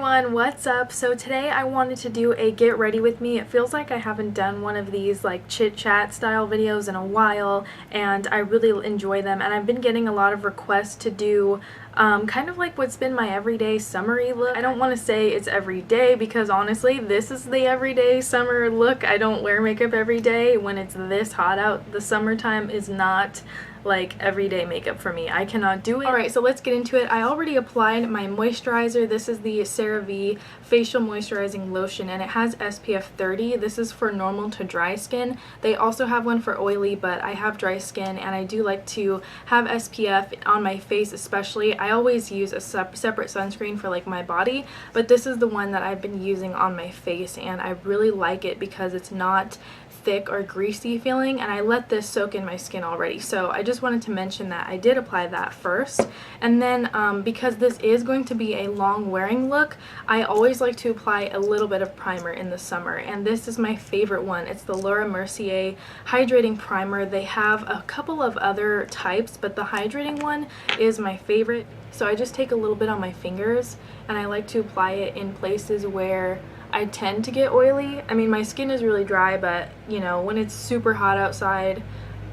everyone, what's up? So today I wanted to do a get ready with me. It feels like I haven't done one of these like chit chat style videos in a while, and I really enjoy them, and I've been getting a lot of requests to do kind of like what's been my everyday summery look. I don't want to say it's every day because honestly this is the everyday summer look. I don't wear makeup every day. When it's this hot out, the summertime is not like everyday makeup for me. I cannot do it. Alright, so let's get into it. I already applied my moisturizer. This is the Cerave Facial Moisturizing Lotion, and it has SPF 30. This is for normal to dry skin. They also have one for oily, but I have dry skin and I do like to have SPF on my face especially. I always use a separate sunscreen for like my body, but this is the one that I've been using on my face, and I really like it because it's not thick or greasy feeling, and I let this soak in my skin already. So I just wanted to mention that I did apply that first, and then because this is going to be a long wearing look, I always like to apply a little bit of primer in the summer, and this is my favorite one. It's the Mercier Hydrating Primer. They have a couple of other types, but the hydrating one is my favorite. So I just take a little bit on my fingers and I like to apply it in places where I tend to get oily. I mean, my skin is really dry, but you know, when it's super hot outside,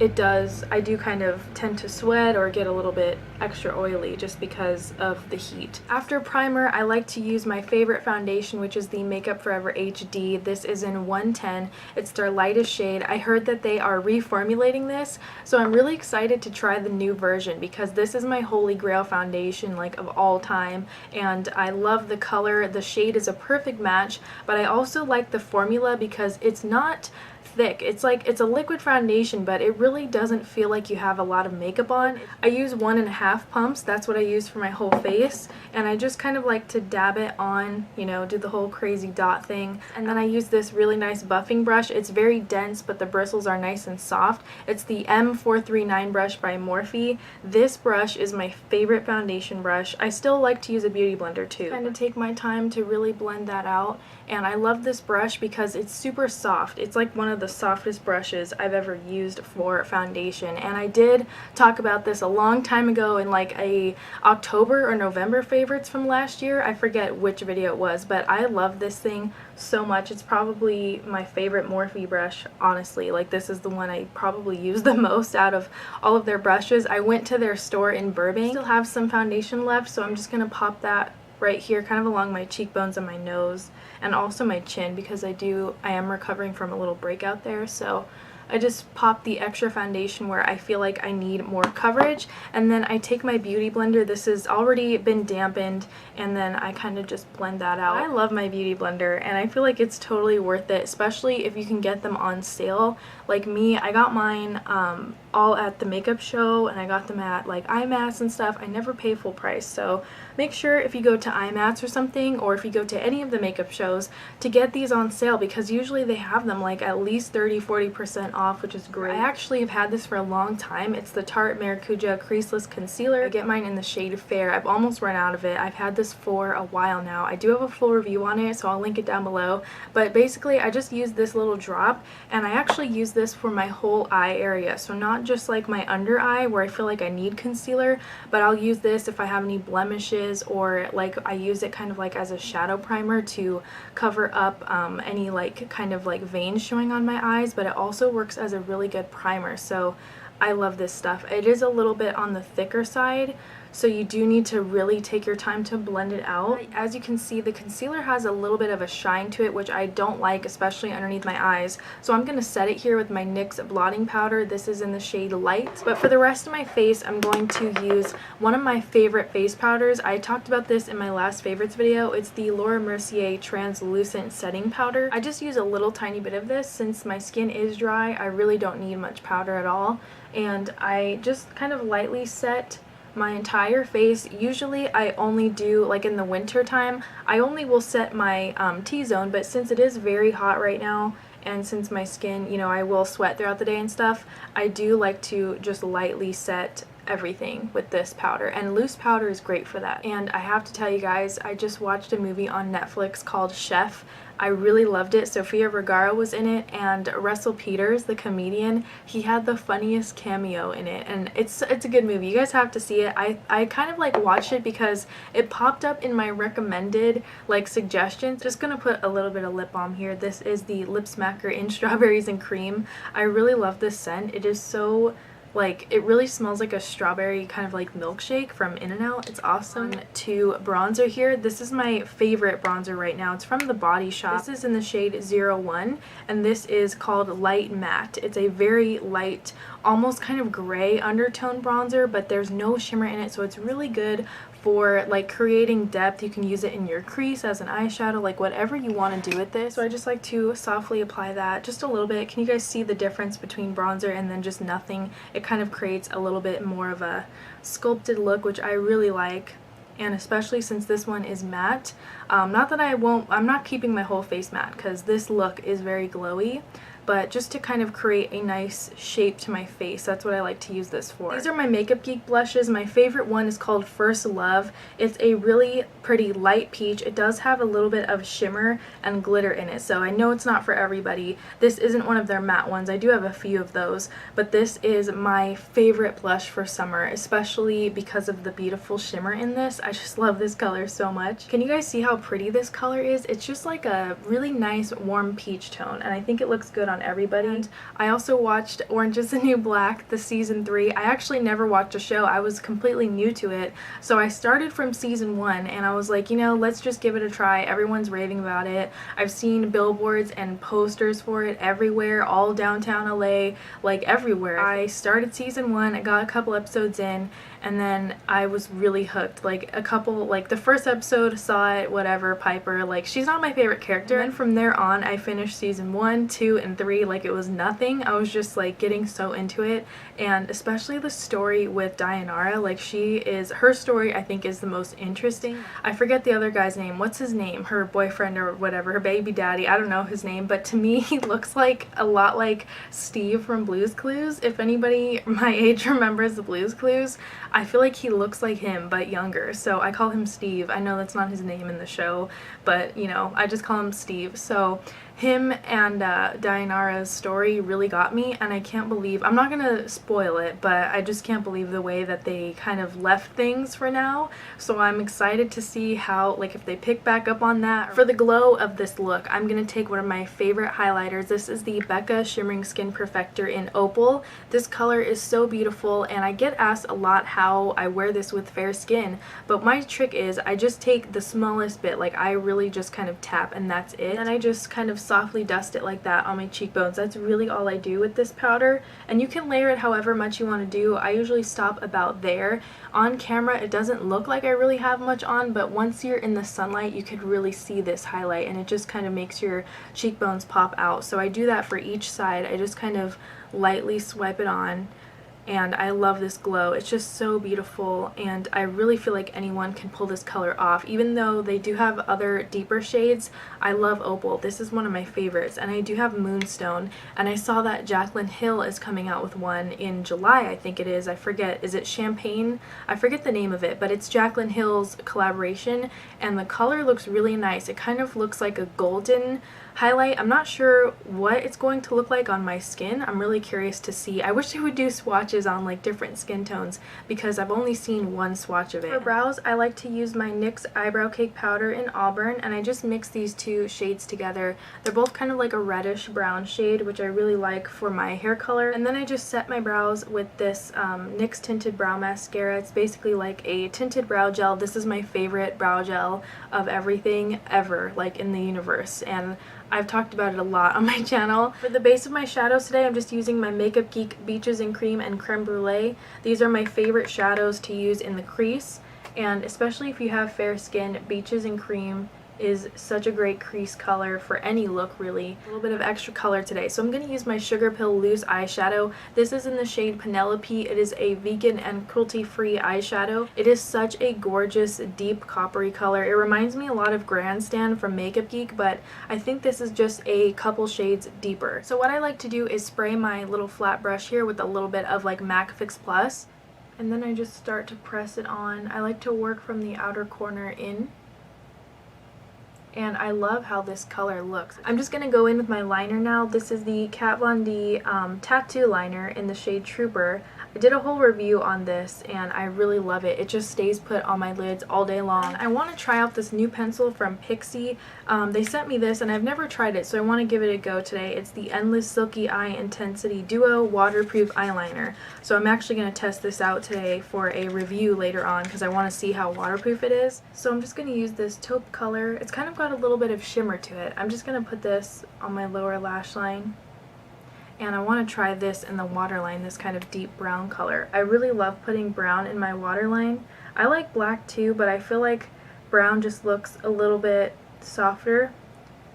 I do kind of tend to sweat or get a little bit extra oily just because of the heat. After primer, I like to use my favorite foundation, which is the Makeup Forever HD. This is in 110. It's their lightest shade. I heard that they are reformulating this, so I'm really excited to try the new version because this is my holy grail foundation like of all time, and I love the color. The shade is a perfect match, but I also like the formula because it's not thick. It's a liquid foundation, but it really doesn't feel like you have a lot of makeup on. I use 1.5 pumps. That's what I use for my whole face, and I just kind of like to dab it on, you know, do the whole crazy dot thing. And then I use this really nice buffing brush. It's very dense, but the bristles are nice and soft. It's the M439 brush by Morphe. This brush is my favorite foundation brush. I still like to use a beauty blender too. I kind of take my time to really blend that out, and I love this brush because it's super soft. It's like one of the softest brushes I've ever used for foundation, and I did talk about this a long time ago in like a October or November favorites from last year. I forget which video it was, but I love this thing so much. It's probably my favorite Morphe brush, honestly. Like, this is the one I probably use the most out of all of their brushes. I went to their store in Burbank. I still have some foundation left, so I'm just gonna pop that right here kind of along my cheekbones and my nose, and also my chin because I am recovering from a little breakout there, so I just pop the extra foundation where I feel like I need more coverage, and then I take my beauty blender. This has already been dampened, and then I kind of just blend that out. I love my beauty blender, and I feel like it's totally worth it, especially if you can get them on sale. Like me, I got mine all at the makeup show, and I got them at like IMATS and stuff. I never pay full price, so make sure if you go to IMATS or something, or if you go to any of the makeup shows, to get these on sale because usually they have them like at least 30-40% off, which is great. I actually have had this for a long time. It's the Tarte Maracuja Creaseless Concealer. I get mine in the shade Fair. I've almost run out of it. I've had this for a while now. I do have a full review on it, so I'll link it down below, but basically I just use this little drop, and I actually use this for my whole eye area, so not just like my under eye where I feel like I need concealer, but I'll use this if I have any blemishes, or like I use it kind of like as a shadow primer to cover up any like kind of like veins showing on my eyes, but it also works as a really good primer. So I love this stuff. It is a little bit on the thicker side, so you do need to really take your time to blend it out. As you can see, the concealer has a little bit of a shine to it, which I don't like, especially underneath my eyes. So I'm going to set it here with my NYX Blotting Powder. This is in the shade Light. But for the rest of my face, I'm going to use one of my favorite face powders. I talked about this in my last favorites video. It's the Mercier Translucent Setting Powder. I just use a little tiny bit of this since my skin is dry. I really don't need much powder at all, and I just kind of lightly set my entire face. Usually I only do, like in the winter time, I only will set my T-zone, but since it is very hot right now, and since my skin, you know, I will sweat throughout the day and stuff, I do like to just lightly set everything with this powder, and loose powder is great for that. And I have to tell you guys, I just watched a movie on Netflix called Chef. I really loved it. Sofia Vergara was in it, and Russell Peters, the comedian, he had the funniest cameo in it, and it's a good movie. You guys have to see it. I kind of like watched it because it popped up in my recommended like suggestions. Just gonna put a little bit of lip balm here. This is the Lip Smacker in Strawberries and Cream. I really love this scent. It is so like, it really smells like a strawberry kind of like milkshake from In-N-Out. It's awesome. To bronzer here. This is my favorite bronzer right now. It's from the Body Shop. This is in the shade 01, and this is called Light Matte. It's a very light, almost kind of gray undertone bronzer, but there's no shimmer in it, so it's really good for like creating depth. You can use it in your crease as an eyeshadow, like whatever you want to do with this. So I just like to softly apply that just a little bit. Can you guys see the difference between bronzer and then just nothing? It kind of creates a little bit more of a sculpted look, which I really like. And especially since this one is matte, not that I'm not keeping my whole face matte because this look is very glowy, but just to kind of create a nice shape to my face, that's what I like to use this for. These are my Makeup Geek blushes. My favorite one is called First Love. It's a really pretty light peach. It does have a little bit of shimmer and glitter in it, so I know it's not for everybody. This isn't one of their matte ones. I do have a few of those, but this is my favorite blush for summer, especially because of the beautiful shimmer in this. I just love this color so much. Can you guys see how pretty this color is? It's just like a really nice warm peach tone, and I think it looks good on everybody. And I also watched Orange is the New Black, the season 3. I actually never watched a show. I was completely new to it, so I started from season 1, and I was like, you know, let's just give it a try. Everyone's raving about it. I've seen billboards and posters for it everywhere, all downtown LA, like everywhere. I started season 1, I got a couple episodes in, and then I was really hooked. Like the first episode, saw it, whatever, Piper, like she's not my favorite character. And from there on, I finished season 1, 2, and 3 like it was nothing. I was just like getting so into it, and especially the story with Dayanara, like her story I think is the most interesting. I forget the other guy's name. What's his name? Her boyfriend or whatever, her baby daddy, I don't know his name, but to me he looks like a lot like Steve from Blue's Clues. If anybody my age remembers the Blue's Clues, I feel like he looks like him but younger, so I call him Steve. I know that's not his name in the show, but you know, I just call him Steve. So him and Dayanara's story really got me, and I can't believe, I'm not gonna spoil it, but I just can't believe the way that they kind of left things for now. So I'm excited to see how, like, if they pick back up on that. For the glow of this look, I'm gonna take one of my favorite highlighters. This is the Becca Shimmering Skin Perfector in Opal. This color is so beautiful, and I get asked a lot how I wear this with fair skin, but my trick is I just take the smallest bit, like I really just kind of tap and that's it, and I just kind of softly dust it like that on my cheekbones. That's really all I do with this powder, and you can layer it however much you want to do. I usually stop about there. On camera it doesn't look like I really have much on, but once you're in the sunlight you could really see this highlight, and it just kind of makes your cheekbones pop out. So I do that for each side. I just kind of lightly swipe it on, and I love this glow. It's just so beautiful, and I really feel like anyone can pull this color off. Even though they do have other deeper shades, I love Opal. This is one of my favorites, and I do have Moonstone, and I saw that Jaclyn Hill is coming out with one in July, I think it is. I forget, is it Champagne? I forget the name of it, but it's Jaclyn Hill's collaboration, and the color looks really nice. It kind of looks like a golden highlight. I'm not sure what it's going to look like on my skin. I'm really curious to see. I wish they would do swatches on like different skin tones because I've only seen one swatch of it. For brows, I like to use my NYX Eyebrow Cake Powder in Auburn, and I just mix these two shades together. They're both kind of like a reddish brown shade, which I really like for my hair color. And then I just set my brows with this NYX Tinted Brow Mascara. It's basically like a tinted brow gel. This is my favorite brow gel of everything ever, like in the universe, and I've talked about it a lot on my channel. For the base of my shadows today, I'm just using my Makeup Geek Beaches and Cream and Creme Brûlée. These are my favorite shadows to use in the crease, and especially if you have fair skin, Beaches and Cream is such a great crease color for any look, really. A little bit of extra color today. So I'm going to use my Sugarpill Loose Eyeshadow. This is in the shade Penelope. It is a vegan and cruelty-free eyeshadow. It is such a gorgeous, deep coppery color. It reminds me a lot of Grandstand from Makeup Geek, but I think this is just a couple shades deeper. So what I like to do is spray my little flat brush here with a little bit of like MAC Fix Plus, and then I just start to press it on. I like to work from the outer corner in, and I love how this color looks. I'm just going to go in with my liner now. This is the Kat Von D Tattoo Liner in the shade Trooper. I did a whole review on this and I really love it. It just stays put on my lids all day long. I want to try out this new pencil from Pixi. They sent me this and I've never tried it, so I want to give it a go today. It's the Endless Silky Eye Intensity Duo Waterproof Eyeliner. So I'm actually going to test this out today for a review later on because I want to see how waterproof it is. So I'm just going to use this taupe color. It's kind of got a little bit of shimmer to it. I'm just going to put this on my lower lash line. And I want to try this in the waterline, this kind of deep brown color. I really love putting brown in my waterline. I like black too, but I feel like brown just looks a little bit softer,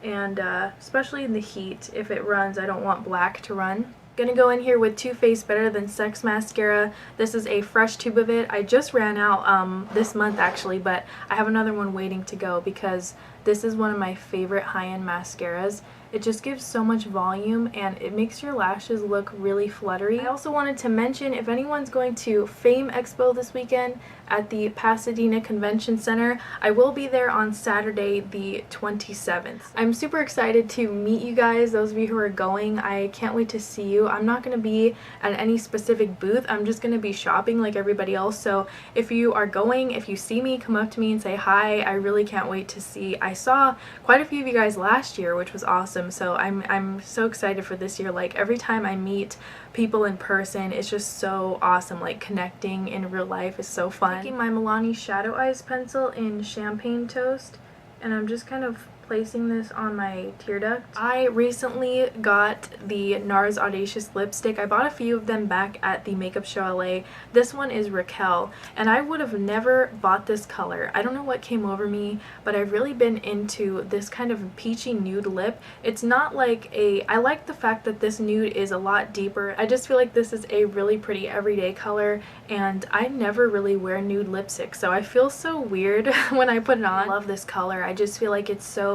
and especially in the heat, if it runs, I don't want black to run. Gonna go in here with Too Faced Better Than Sex Mascara. This is a fresh tube of it. I just ran out this month actually, but I have another one waiting to go because this is one of my favorite high-end mascaras. It just gives so much volume and it makes your lashes look really fluttery. I also wanted to mention, if anyone's going to Fame Expo this weekend at the Pasadena Convention Center, I will be there on Saturday the 27th. I'm super excited to meet you guys, those of you who are going. I can't wait to see you. I'm not going to be at any specific booth. I'm just going to be shopping like everybody else. So if you are going, if you see me, come up to me and say hi. I really can't wait to see. I saw quite a few of you guys last year, which was awesome. So I'm so excited for this year. Like every time I meet people in person, it's just so awesome. Like connecting in real life is so fun. I'm taking my Milani Shadow Eyes pencil in Champagne Toast, and I'm just kind of placing this on my tear duct. I recently got the NARS Audacious lipstick. I bought a few of them back at the Makeup Show LA. This one is Raquel, and I would have never bought this color. I don't know what came over me, but I've really been into this kind of peachy nude lip. It's not like I like the fact that this nude is a lot deeper. I just feel like this is a really pretty everyday color, and I never really wear nude lipstick, so I feel so weird when I put it on. I love this color. I just feel like it's so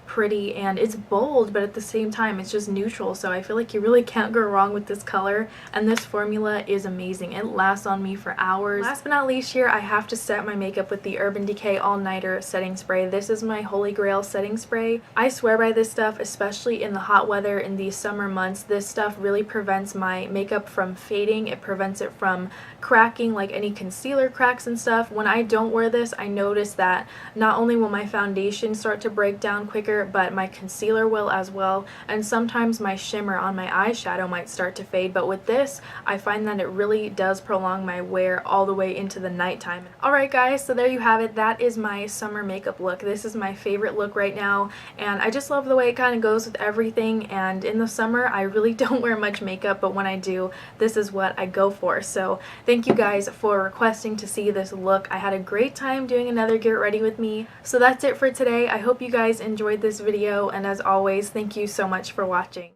pretty and it's bold, but at the same time it's just neutral, so I feel like you really can't go wrong with this color, and this formula is amazing. It lasts on me for hours. Last but not least here, I have to set my makeup with the Urban Decay All Nighter setting spray. This is my holy grail setting spray. I swear by this stuff, especially in the hot weather in these summer months. This stuff really prevents my makeup from fading. It prevents it from cracking, like any concealer cracks and stuff. When I don't wear this, I notice that not only will my foundation start to break down quicker, but my concealer will as well, and sometimes my shimmer on my eyeshadow might start to fade. But with this, I find that it really does prolong my wear all the way into the nighttime. Alright guys, so there you have it. That is my summer makeup look. This is my favorite look right now, and I just love the way it kind of goes with everything. And in the summer, I really don't wear much makeup, but when I do, this is what I go for. So thank you guys for requesting to see this look. I had a great time doing another Get Ready With Me. So that's it for today. I hope you guys enjoyed this video, and as always, thank you so much for watching.